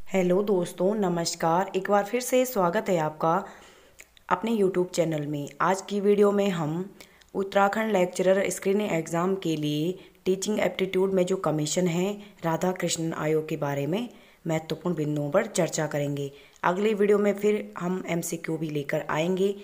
Hello दोस्तों, नमस्कार। एक बार फिर से स्वागत है आपका अपने यूट्यूब चैनल में। आज की वीडियो में हम उत्तराखंड लेक्चरर स्क्रीनिंग एग्ज़ाम के लिए टीचिंग एप्टीट्यूड में जो कमीशन है राधा कृष्णन आयोग के बारे में महत्वपूर्ण बिंदुओं पर चर्चा करेंगे। अगली वीडियो में फिर हम एमसीक्यू भी लेकर आएंगे।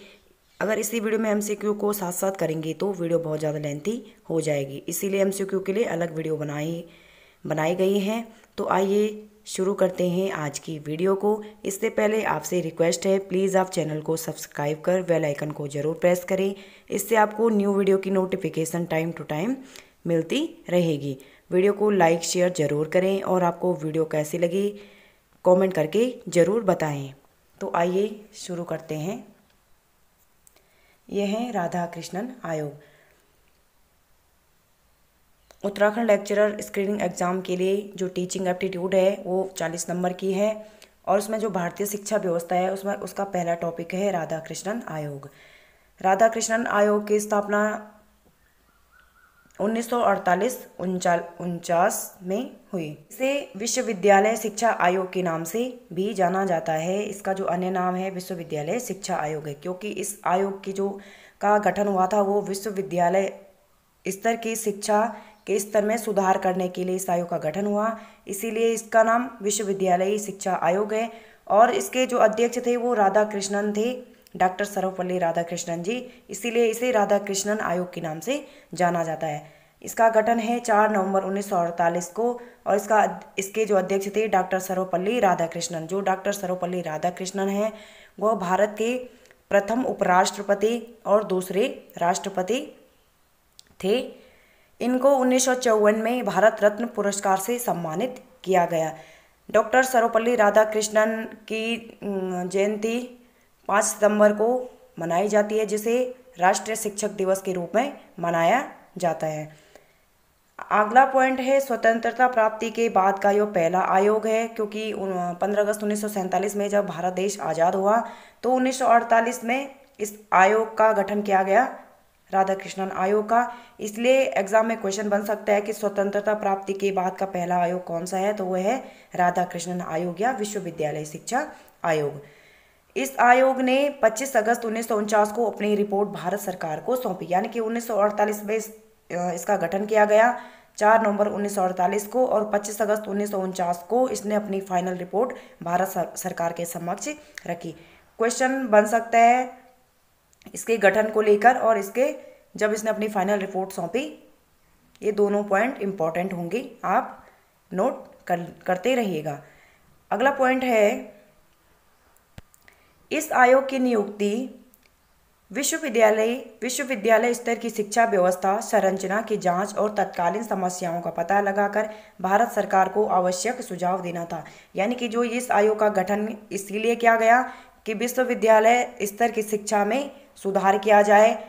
अगर इसी वीडियो में एमसीक्यू को साथ साथ करेंगे तो वीडियो बहुत ज़्यादा लेंथी हो जाएगी, इसीलिए एमसीक्यू के लिए अलग वीडियो बनाई गई हैं। तो आइए शुरू करते हैं आज की वीडियो को। इससे पहले आपसे रिक्वेस्ट है, प्लीज़ आप चैनल को सब्सक्राइब कर बेल आइकन को ज़रूर प्रेस करें। इससे आपको न्यू वीडियो की नोटिफिकेशन टाइम टू टाइम मिलती रहेगी। वीडियो को लाइक शेयर ज़रूर करें और आपको वीडियो कैसी लगी कमेंट करके ज़रूर बताएं। तो आइए शुरू करते हैं। यह है राधा कृष्णन आयोग। उत्तराखंड लेक्चरर स्क्रीनिंग एग्ज़ाम के लिए जो टीचिंग एप्टीट्यूड है वो 40 नंबर की है और उसमें जो भारतीय शिक्षा व्यवस्था है उसमें उसका पहला टॉपिक है राधा कृष्णन आयोग। राधा कृष्णन आयोग की स्थापना 1948-49 में हुई। इसे विश्वविद्यालय शिक्षा आयोग के नाम से भी जाना जाता है। इसका जो अन्य नाम है विश्वविद्यालय शिक्षा आयोग है, क्योंकि इस आयोग की जो का गठन हुआ था वो विश्वविद्यालय स्तर की शिक्षा के स्तर में सुधार करने के लिए इस आयोग का गठन हुआ, इसीलिए इसका नाम विश्वविद्यालय शिक्षा आयोग है। और इसके जो अध्यक्ष थे वो राधा कृष्णन थे, डॉक्टर सर्वपल्ली राधाकृष्णन जी, इसीलिए इसे राधा कृष्णन आयोग के नाम से जाना जाता है। इसका गठन है 4 नवंबर 1948 को और इसके जो अध्यक्ष थे डॉक्टर सर्वपल्ली राधाकृष्णन। जो डॉक्टर सर्वपल्ली राधाकृष्णन हैं वह भारत के प्रथम उपराष्ट्रपति और दूसरे राष्ट्रपति थे। इनको 1954 में भारत रत्न पुरस्कार से सम्मानित किया गया। डॉक्टर सर्वपल्ली राधाकृष्णन की जयंती 5 सितंबर को मनाई जाती है, जिसे राष्ट्रीय शिक्षक दिवस के रूप में मनाया जाता है। अगला पॉइंट है स्वतंत्रता प्राप्ति के बाद का यह पहला आयोग है, क्योंकि 15 अगस्त 1947 में जब भारत देश आज़ाद हुआ तो 1948 में इस आयोग का गठन किया गया, राधा कृष्णन आयोग का। इसलिए एग्जाम में क्वेश्चन बन सकता है कि स्वतंत्रता प्राप्ति के बाद का पहला आयोग कौन सा है, तो वह है राधा कृष्णन आयोग या विश्वविद्यालय शिक्षा आयोग। इस आयोग ने 25 अगस्त 1949 को अपनी रिपोर्ट भारत सरकार को सौंपी, यानी कि 1948 में इसका गठन किया गया 4 नवंबर 1948 को और 25 अगस्त 1949 को इसने अपनी फाइनल रिपोर्ट भारत सरकार के समक्ष रखी। क्वेश्चन बन सकता है इसके गठन को लेकर और इसके जब इसने अपनी फाइनल रिपोर्ट सौंपी। ये दोनों पॉइंट इंपॉर्टेंट होंगे, आप नोट करते रहिएगा। अगला पॉइंट है इस आयोग की नियुक्ति विश्वविद्यालय स्तर की शिक्षा व्यवस्था संरचना की जांच और तत्कालीन समस्याओं का पता लगाकर भारत सरकार को आवश्यक सुझाव देना था। यानी कि जो इस आयोग का गठन इसलिए किया गया कि विश्वविद्यालय स्तर की शिक्षा में सुधार किया जाए,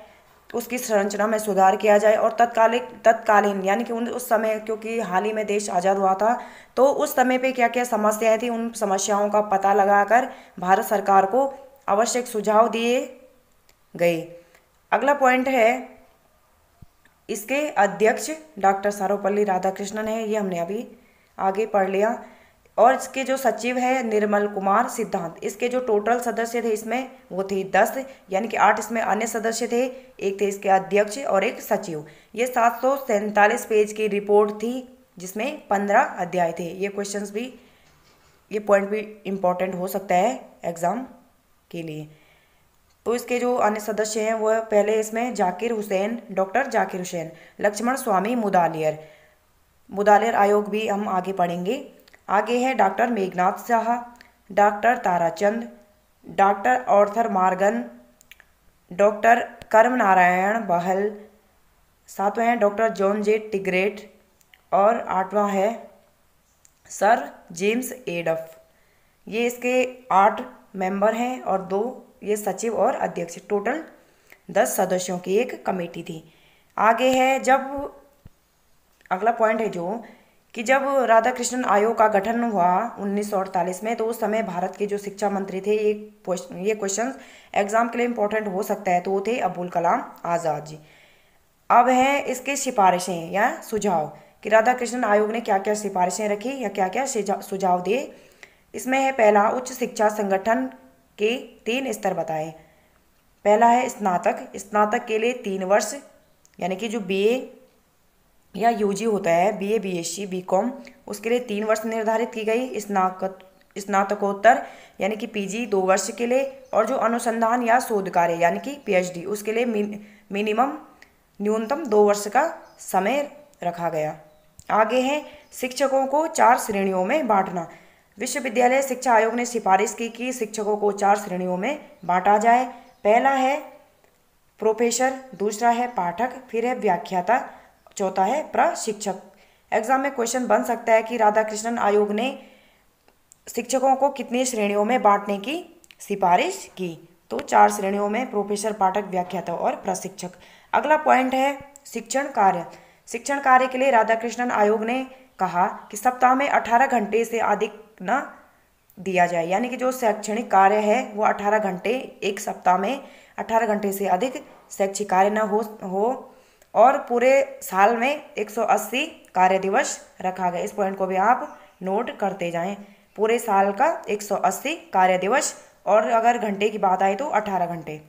उसकी संरचना में सुधार किया जाए और तत्कालीन यानी कि उस समय, क्योंकि हाल ही में देश आज़ाद हुआ था, तो उस समय पे क्या क्या समस्याएं थी उन समस्याओं का पता लगाकर भारत सरकार को आवश्यक सुझाव दिए गए। अगला पॉइंट है इसके अध्यक्ष डॉक्टर सर्वपल्ली राधाकृष्णन है, ये हमने अभी आगे पढ़ लिया। और इसके जो सचिव है निर्मल कुमार सिद्धांत। इसके जो टोटल सदस्य थे इसमें वो थे 10, यानी कि 8 इसमें अन्य सदस्य थे, एक थे इसके अध्यक्ष और एक सचिव। ये 747 पेज की रिपोर्ट थी जिसमें 15 अध्याय थे। ये पॉइंट भी इम्पोर्टेंट हो सकता है एग्ज़ाम के लिए। तो इसके जो अन्य सदस्य हैं वो पहले इसमें डॉक्टर जाकिर हुसैन, लक्ष्मण स्वामी मुदालियर आयोग भी हम आगे पढ़ेंगे। आगे है doctor Meghnad Saha, doctor Tarachand, doctor Arthur Morgan, doctor Karm Narayan बहल, 7वां है डॉक्टर जॉन जे टिग्रेट और 8वां है सर जेम्स एडफ। ये इसके 8 मेंबर हैं और 2 ये सचिव और अध्यक्ष, टोटल 10 सदस्यों की एक कमेटी थी। आगे है अगला पॉइंट है कि जब राधा कृष्णन आयोग का गठन हुआ 1948 में, तो उस समय भारत के जो शिक्षा मंत्री थे, ये क्वेश्चन एग्जाम के लिए इंपॉर्टेंट हो सकता है, तो वो थे अब्दुल कलाम आज़ाद जी। अब है इसके सिफारिशें या सुझाव कि राधा कृष्णन आयोग ने क्या क्या सिफारिशें रखी या क्या क्या सुझाव दिए। इसमें है पहला, उच्च शिक्षा संगठन के 3 स्तर बताएं। पहला है स्नातक। स्नातक के लिए 3 वर्ष यानी कि जो बीए या यूजी होता है, बीए, बीएससी, बीकॉम, उसके लिए 3 वर्ष निर्धारित की गई। स्नातकोत्तर यानी कि पीजी 2 वर्ष के लिए, और जो अनुसंधान या शोध कार्य यानी कि पीएचडी, उसके लिए न्यूनतम 2 वर्ष का समय रखा गया। आगे है शिक्षकों को 4 श्रेणियों में बांटना। विश्वविद्यालय शिक्षा आयोग ने सिफारिश की कि शिक्षकों को 4 श्रेणियों में बांटा जाए। पहला है प्रोफेसर, दूसरा है पाठक, फिर है व्याख्याता, चौथा है प्रशिक्षक। एग्जाम में क्वेश्चन बन सकता है कि राधाकृष्णन आयोग ने शिक्षकों को कितनी श्रेणियों में बांटने की सिफारिश की। तो 4 श्रेणियों में, प्रोफेसर, पाठक, व्याख्याता और प्रशिक्षक। अगला पॉइंट है शिक्षण कार्य। शिक्षण कार्य के लिए राधाकृष्णन आयोग ने कहा कि सप्ताह में 18 घंटे से अधिक न दिया जाए, यानी कि जो शैक्षणिक कार्य है वो 18 घंटे, एक सप्ताह में 18 घंटे से अधिक शैक्षिक कार्य न हो और पूरे साल में 180 कार्य दिवस रखा गया। इस पॉइंट को भी आप नोट करते जाएं। पूरे साल का 180 कार्य दिवस, और अगर घंटे की बात आए तो 18 घंटे।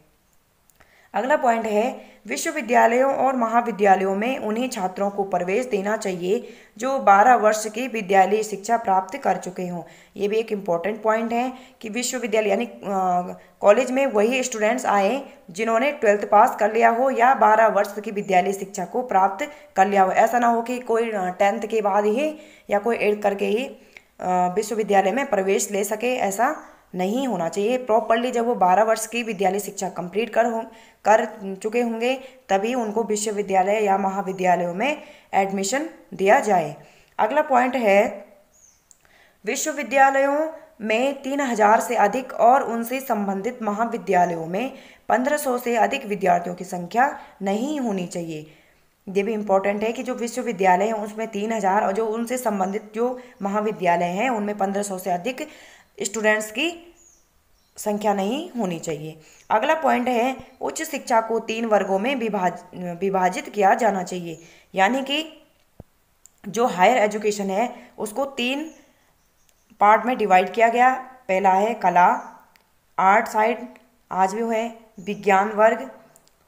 अगला पॉइंट है विश्वविद्यालयों और महाविद्यालयों में उन्हीं छात्रों को प्रवेश देना चाहिए जो 12 वर्ष की विद्यालयी शिक्षा प्राप्त कर चुके हों। ये भी एक इम्पॉर्टेंट पॉइंट है कि विश्वविद्यालय यानी कॉलेज में वही स्टूडेंट्स आए जिन्होंने 12th पास कर लिया हो या 12 वर्ष की विद्यालयी शिक्षा को प्राप्त कर लिया हो। ऐसा ना हो कि कोई 10th के बाद ही या कोई 8th करके ही विश्वविद्यालय में प्रवेश ले सके, ऐसा नहीं होना चाहिए। प्रॉपरली जब वो 12 वर्ष की विद्यालय शिक्षा कंप्लीट कर चुके होंगे तभी उनको विश्वविद्यालय या महाविद्यालयों में एडमिशन दिया जाए। अगला पॉइंट है विश्वविद्यालयों में 3000 से अधिक और उनसे संबंधित महाविद्यालयों में 1500 से अधिक विद्यार्थियों की संख्या नहीं होनी चाहिए। ये भी इम्पोर्टेंट है कि जो विश्वविद्यालय हैं उसमें 3000 और जो उनसे संबंधित जो महाविद्यालय हैं उनमें 1500 से अधिक स्टूडेंट्स की संख्या नहीं होनी चाहिए। अगला पॉइंट है उच्च शिक्षा को 3 वर्गों में विभाजित किया जाना चाहिए, यानी कि जो हायर एजुकेशन है उसको 3 पार्ट में डिवाइड किया गया। पहला है कला, आर्ट साइड, आज भी है विज्ञान वर्ग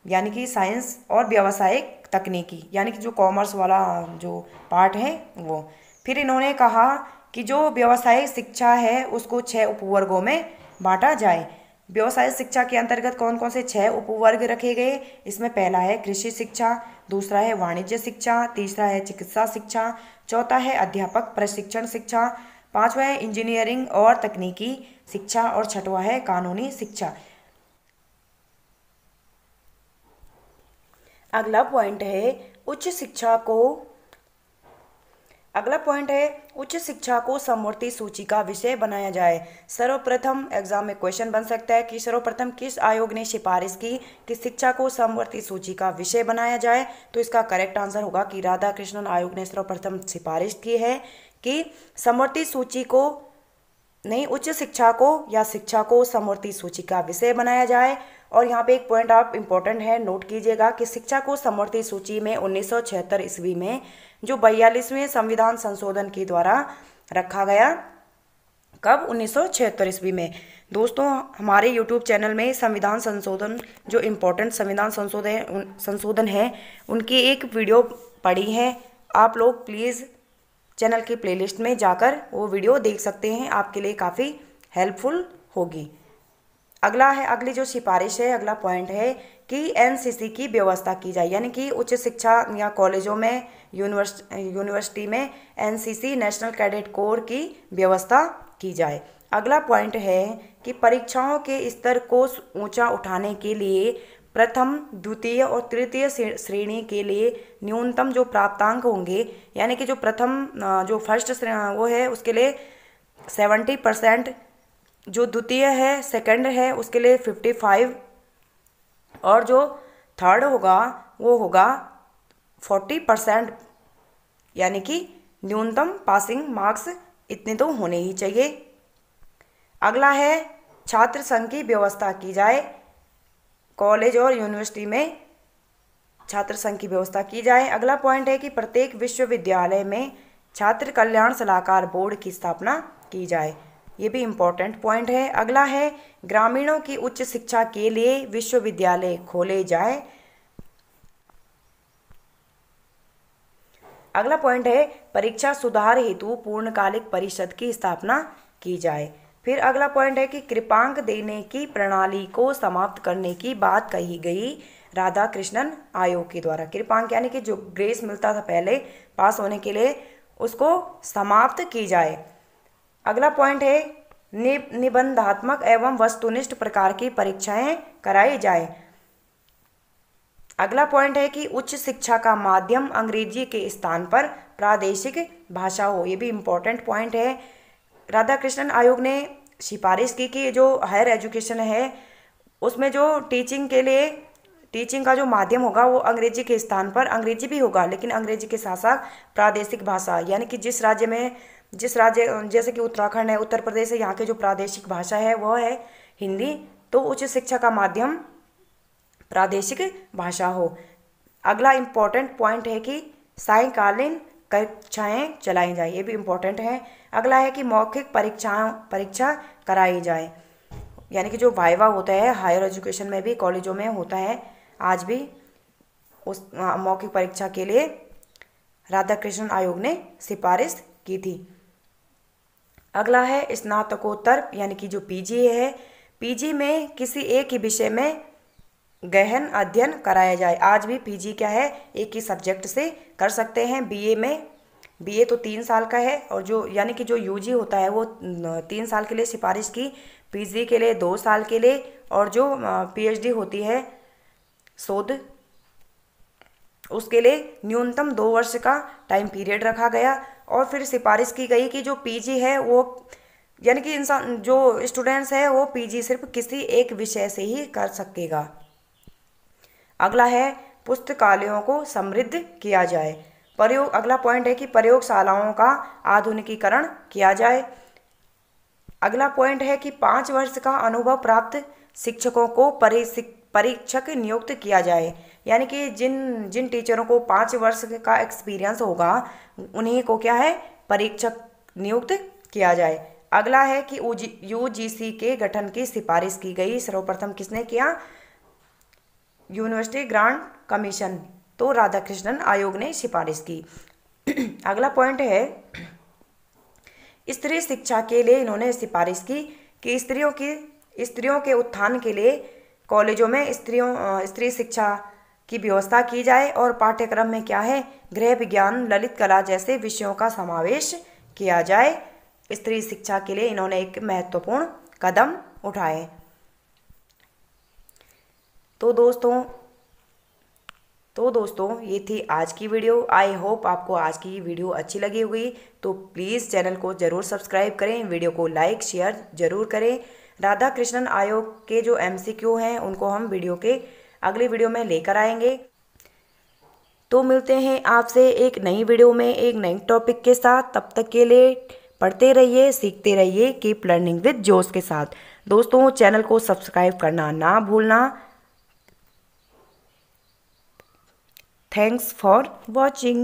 यानी कि साइंस, और व्यावसायिक तकनीकी यानी कि जो कॉमर्स वाला जो पार्ट है वो। फिर इन्होंने कहा कि जो व्यवसायिक शिक्षा है उसको 6 उपवर्गों में बांटा जाए। व्यवसायिक शिक्षा के अंतर्गत कौन कौन से 6 उपवर्ग रखे गए? इसमें पहला है कृषि शिक्षा, दूसरा है वाणिज्य शिक्षा, तीसरा है चिकित्सा शिक्षा, चौथा है अध्यापक प्रशिक्षण शिक्षा, पांचवा है इंजीनियरिंग और तकनीकी शिक्षा, और छठवां है कानूनी शिक्षा। अगला पॉइंट है उच्च शिक्षा को समवर्ती सूची का विषय बनाया जाए। सर्वप्रथम एग्जाम में क्वेश्चन बन सकता है कि सर्वप्रथम किस आयोग ने सिफारिश की कि शिक्षा को समवर्ती सूची का विषय बनाया जाए? तो इसका करेक्ट आंसर होगा कि राधाकृष्णन आयोग ने सर्वप्रथम सिफारिश की है कि समवर्ती सूची को नहीं, उच्च शिक्षा को या शिक्षा को समवर्ती सूची का विषय बनाया जाए। और यहाँ पे एक पॉइंट आप इम्पोर्टेंट है, नोट कीजिएगा कि शिक्षा को समवर्ती सूची में 1976 ईस्वी में जो 42वें संविधान संशोधन के द्वारा रखा गया। कब? 1976 ईस्वी में। दोस्तों हमारे YouTube चैनल में संविधान संशोधन, जो इम्पोर्टेंट संविधान संशोधन है उनकी एक वीडियो पड़ी है। आप लोग प्लीज़ चैनल की प्लेलिस्ट में जाकर वो वीडियो देख सकते हैं, आपके लिए काफ़ी हेल्पफुल होगी। अगली जो सिफारिश है, अगला पॉइंट है कि एनसीसी की व्यवस्था की जाए, यानी कि उच्च शिक्षा या कॉलेजों में, यूनिवर्सिटी में एनसीसी नेशनल कैडेट कोर की व्यवस्था की जाए। अगला पॉइंट है कि परीक्षाओं के स्तर को ऊंचा उठाने के लिए प्रथम, द्वितीय और तृतीय श्रेणी के लिए न्यूनतम जो प्राप्तांक होंगे, यानी कि जो प्रथम जो फर्स्ट वो है उसके लिए 70%, जो द्वितीय है सेकंड है उसके लिए 55, और जो थर्ड होगा वो होगा 40%, यानी कि न्यूनतम पासिंग मार्क्स इतने तो होने ही चाहिए। अगला है छात्र संघ की व्यवस्था की जाए, कॉलेज और यूनिवर्सिटी में छात्र संघ की व्यवस्था की जाए। अगला पॉइंट है कि प्रत्येक विश्वविद्यालय में छात्र कल्याण सलाहकार बोर्ड की स्थापना की जाए। ये भी इम्पोर्टेंट पॉइंट है। अगला है ग्रामीणों की उच्च शिक्षा के लिए विश्वविद्यालय खोले जाए। अगला पॉइंट है परीक्षा सुधार हेतु पूर्णकालिक परिषद की स्थापना की जाए। फिर अगला पॉइंट है कि कृपांक देने की प्रणाली को समाप्त करने की बात कही गई राधाकृष्णन आयोग के द्वारा। कृपांक यानी कि जो ग्रेस मिलता था पहले पास होने के लिए, उसको समाप्त की जाए। अगला पॉइंट है निबंधात्मक एवं वस्तुनिष्ठ प्रकार की परीक्षाएं कराई जाए। अगला पॉइंट है कि उच्च शिक्षा का माध्यम अंग्रेजी के स्थान पर प्रादेशिक भाषा हो। ये भी इम्पोर्टेंट पॉइंट है। राधाकृष्णन आयोग ने सिफारिश की कि जो हायर एजुकेशन है उसमें जो टीचिंग का जो माध्यम होगा वो अंग्रेजी के स्थान पर अंग्रेजी भी होगा, लेकिन अंग्रेजी के साथ साथ प्रादेशिक भाषा, यानी कि जिस राज्य जैसे कि उत्तराखंड है, उत्तर प्रदेश है, यहाँ के जो प्रादेशिक भाषा है वह है हिंदी, तो उच्च शिक्षा का माध्यम प्रादेशिक भाषा हो। अगला इम्पोर्टेंट पॉइंट है कि सायंकालीन कक्षाएं चलाई जाए। ये भी इम्पोर्टेंट है। अगला है कि मौखिक परीक्षा कराई जाए, यानी कि जो वाइवा होता है हायर एजुकेशन में भी कॉलेजों में होता है आज भी, उस मौखिक परीक्षा के लिए राधाकृष्णन आयोग ने सिफारिश की थी। अगला है स्नातकोत्तर यानी कि जो पीजी है, पीजी में किसी एक ही विषय में गहन अध्ययन कराया जाए। आज भी पीजी क्या है, एक ही सब्जेक्ट से कर सकते हैं। बीए तो 3 साल का है, और जो यानी कि जो यूजी होता है वो 3 साल के लिए सिफारिश की, पीजी के लिए 2 साल के लिए, और जो पीएचडी होती है शोध, उसके लिए न्यूनतम 2 वर्ष का टाइम पीरियड रखा गया। और फिर सिफारिश की गई कि जो पीजी है वो यानी कि इंसान जो स्टूडेंट्स है वो पीजी सिर्फ किसी एक विषय से ही कर सकेगा। अगला है पुस्तकालयों को समृद्ध किया जाए। अगला पॉइंट है कि प्रयोगशालाओं का आधुनिकीकरण किया जाए। अगला पॉइंट है कि 5 वर्ष का अनुभव प्राप्त शिक्षकों को परीक्षक नियुक्त किया जाए, यानी कि जिन टीचरों को 5 वर्ष का एक्सपीरियंस होगा उन्हीं को क्या है, परीक्षक नियुक्त किया जाए। अगला है कि यूजीसी के गठन की सिफारिश की गई। सर्वप्रथम किसने किया, यूनिवर्सिटी ग्रांट कमीशन, तो राधाकृष्णन आयोग ने सिफारिश की। अगला पॉइंट है स्त्री शिक्षा के लिए इन्होंने सिफारिश की कि स्त्रियों के उत्थान के लिए कॉलेजों में स्त्री शिक्षा की व्यवस्था की जाए, और पाठ्यक्रम में क्या है, गृह विज्ञान, ललित कला जैसे विषयों का समावेश किया जाए। स्त्री शिक्षा के लिए इन्होंने एक महत्वपूर्ण कदम उठाए। तो दोस्तों ये थी आज की वीडियो। आई होप आपको आज की वीडियो अच्छी लगी होगी। तो प्लीज़ चैनल को ज़रूर सब्सक्राइब करें, वीडियो को लाइक शेयर ज़रूर करें। राधाकृष्णन आयोग के जो एमसीक्यू हैं उनको हम अगली वीडियो में लेकर आएंगे। तो मिलते हैं आपसे एक नई वीडियो में एक नई टॉपिक के साथ। तब तक के लिए पढ़ते रहिए, सीखते रहिए, कीप लर्निंग विद जोश के साथ। दोस्तों चैनल को सब्सक्राइब करना ना भूलना। Thanks for watching.